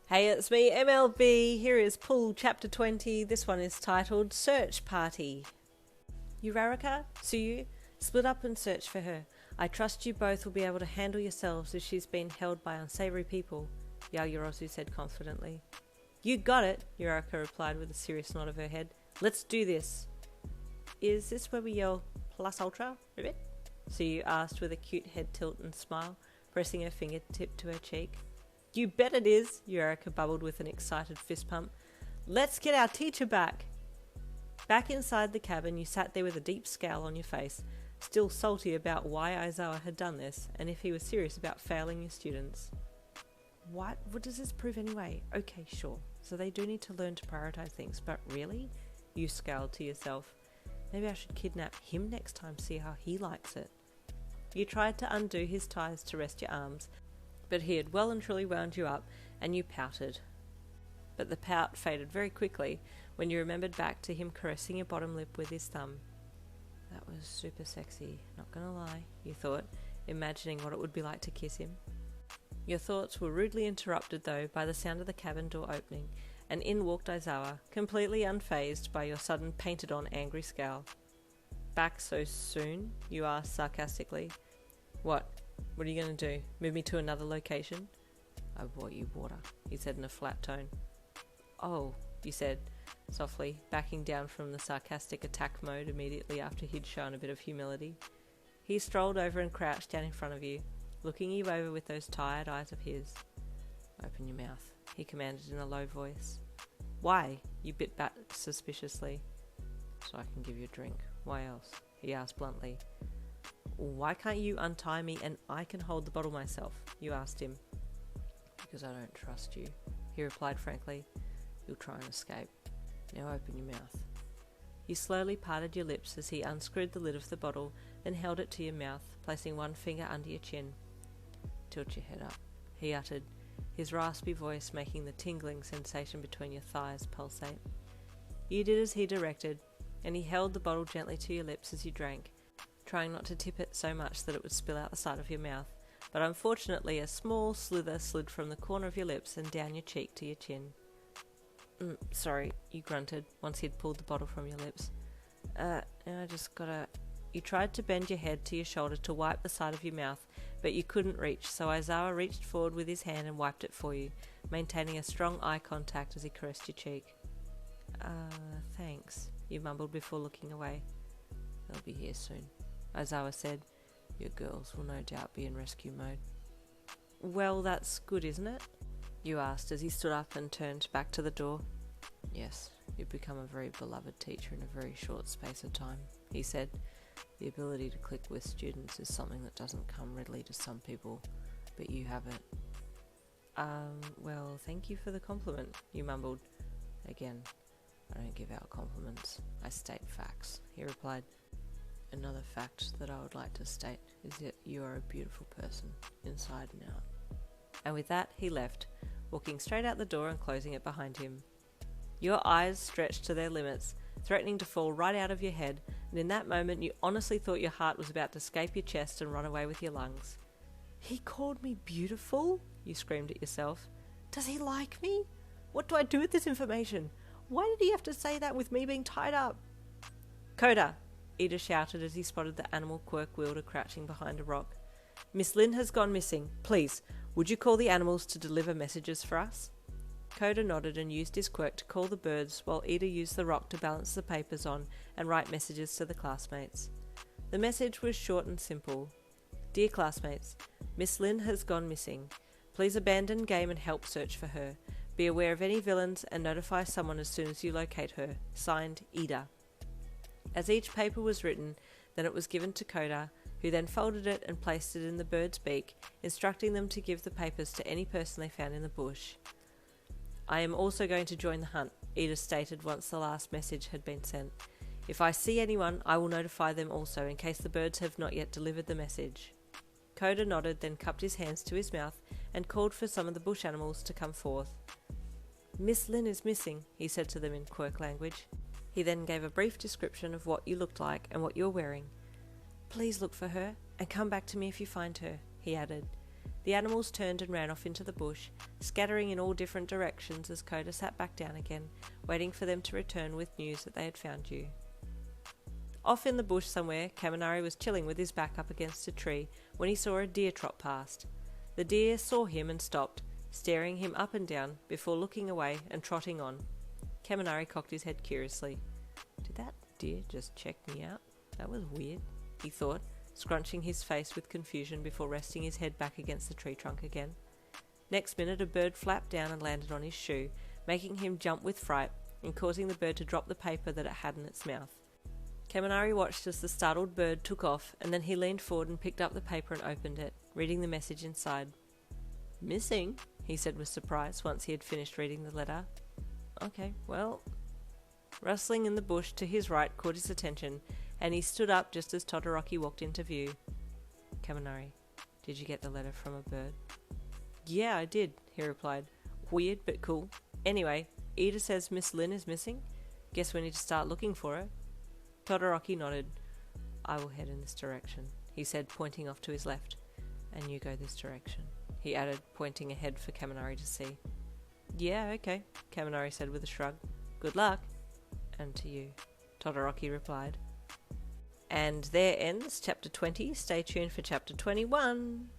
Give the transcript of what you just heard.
Hey, it's me, MLB. Here is Pull Chapter 20. This one is titled Search Party. Uraraka, Tsuyu, split up and search for her. I trust you both will be able to handle yourselves if she's been held by unsavory people, Yaoyorozu said confidently. You got it, Uraraka replied with a serious nod of her head. Let's do this. Is this where we yell plus ultra, Ribbit? Tsuyu asked with a cute head tilt and smile, pressing her fingertip to her cheek. You bet it is, Uraraka bubbled with an excited fist pump. Let's get our teacher back. Back inside the cabin, you sat there with a deep scowl on your face, still salty about why Aizawa had done this, and if he was serious about failing your students. What does this prove anyway? Okay, sure. So they do need to learn to prioritize things, but really? You scowled to yourself. Maybe I should kidnap him next time, see how he likes it. You tried to undo his ties to rest your arms, but he had well and truly wound you up, and you pouted. But the pout faded very quickly when you remembered back to him caressing your bottom lip with his thumb. That was super sexy, not gonna lie, you thought, imagining what it would be like to kiss him. Your thoughts were rudely interrupted, though, by the sound of the cabin door opening, and in walked Aizawa, completely unfazed by your sudden painted-on angry scowl. Back so soon? You asked sarcastically. What are you going to do? Move me to another location? I brought you water, he said in a flat tone. Oh, you said, softly, backing down from the sarcastic attack mode immediately after he'd shown a bit of humility. He strolled over and crouched down in front of you, looking you over with those tired eyes of his. Open your mouth, he commanded in a low voice. Why? You bit back suspiciously. So I can give you a drink. Why else? He asked bluntly. Why can't you untie me and I can hold the bottle myself? You asked him. Because I don't trust you, he replied frankly. You'll try and escape. Now open your mouth. You slowly parted your lips as he unscrewed the lid of the bottle, then held it to your mouth, placing one finger under your chin. Tilt your head up, he uttered, his raspy voice making the tingling sensation between your thighs pulsate. You did as he directed, and he held the bottle gently to your lips as you drank, trying not to tip it so much that it would spill out the side of your mouth, but unfortunately a small slither slid from the corner of your lips and down your cheek to your chin. Sorry, you grunted, once he'd pulled the bottle from your lips. I just gotta... You tried to bend your head to your shoulder to wipe the side of your mouth, but you couldn't reach, so Aizawa reached forward with his hand and wiped it for you, maintaining a strong eye contact as he caressed your cheek. Thanks, you mumbled before looking away. They'll be here soon, Aizawa said. Your girls will no doubt be in rescue mode. Well, that's good, isn't it? You asked as he stood up and turned back to the door. Yes, you've become a very beloved teacher in a very short space of time, he said. The ability to click with students is something that doesn't come readily to some people, but you have it. Well, thank you for the compliment, you mumbled. Again, I don't give out compliments, I state facts, he replied. Another fact that I would like to state is that you are a beautiful person, inside and out. And with that, he left, walking straight out the door and closing it behind him. Your eyes stretched to their limits, threatening to fall right out of your head, and in that moment you honestly thought your heart was about to escape your chest and run away with your lungs. He called me beautiful? You screamed at yourself. Does he like me? What do I do with this information? Why did he have to say that with me being tied up? Koda! Ida shouted as he spotted the animal quirk wielder crouching behind a rock. Miss Lin has gone missing. Please, would you call the animals to deliver messages for us? Koda nodded and used his quirk to call the birds while Ida used the rock to balance the papers on and write messages to the classmates. The message was short and simple. Dear classmates, Miss Lin has gone missing. Please abandon game and help search for her. Be aware of any villains and notify someone as soon as you locate her. Signed, Ida. As each paper was written, then it was given to Koda, who then folded it and placed it in the bird's beak, instructing them to give the papers to any person they found in the bush. I am also going to join the hunt, Ida stated once the last message had been sent. If I see anyone, I will notify them also in case the birds have not yet delivered the message. Koda nodded, then cupped his hands to his mouth and called for some of the bush animals to come forth. Miss Lin is missing, he said to them in quirk language. He then gave a brief description of what you looked like and what you were wearing. Please look for her and come back to me if you find her, he added. The animals turned and ran off into the bush, scattering in all different directions as Koda sat back down again, waiting for them to return with news that they had found you. Off in the bush somewhere, Kaminari was chilling with his back up against a tree when he saw a deer trot past. The deer saw him and stopped, staring him up and down before looking away and trotting on. Kaminari cocked his head curiously. Did that deer just check me out? That was weird, he thought, scrunching his face with confusion before resting his head back against the tree trunk again. Next minute, a bird flapped down and landed on his shoe, making him jump with fright and causing the bird to drop the paper that it had in its mouth. Kaminari watched as the startled bird took off, and then he leaned forward and picked up the paper and opened it, reading the message inside. "Missing?" he said with surprise once he had finished reading the letter. "Okay, well..." Rustling in the bush to his right caught his attention, and he stood up just as Todoroki walked into view. "Kaminari, did you get the letter from a bird?" "Yeah, I did," he replied. "Weird, but cool. Anyway, Ida says Miss Lin is missing. Guess we need to start looking for her." Todoroki nodded. "I will head in this direction," he said, pointing off to his left. "And you go this direction," he added, pointing ahead for Kaminari to see. "Yeah, okay," Kaminari said with a shrug. "Good luck." "And to you," Todoroki replied. And there ends Chapter 20. Stay tuned for Chapter 21.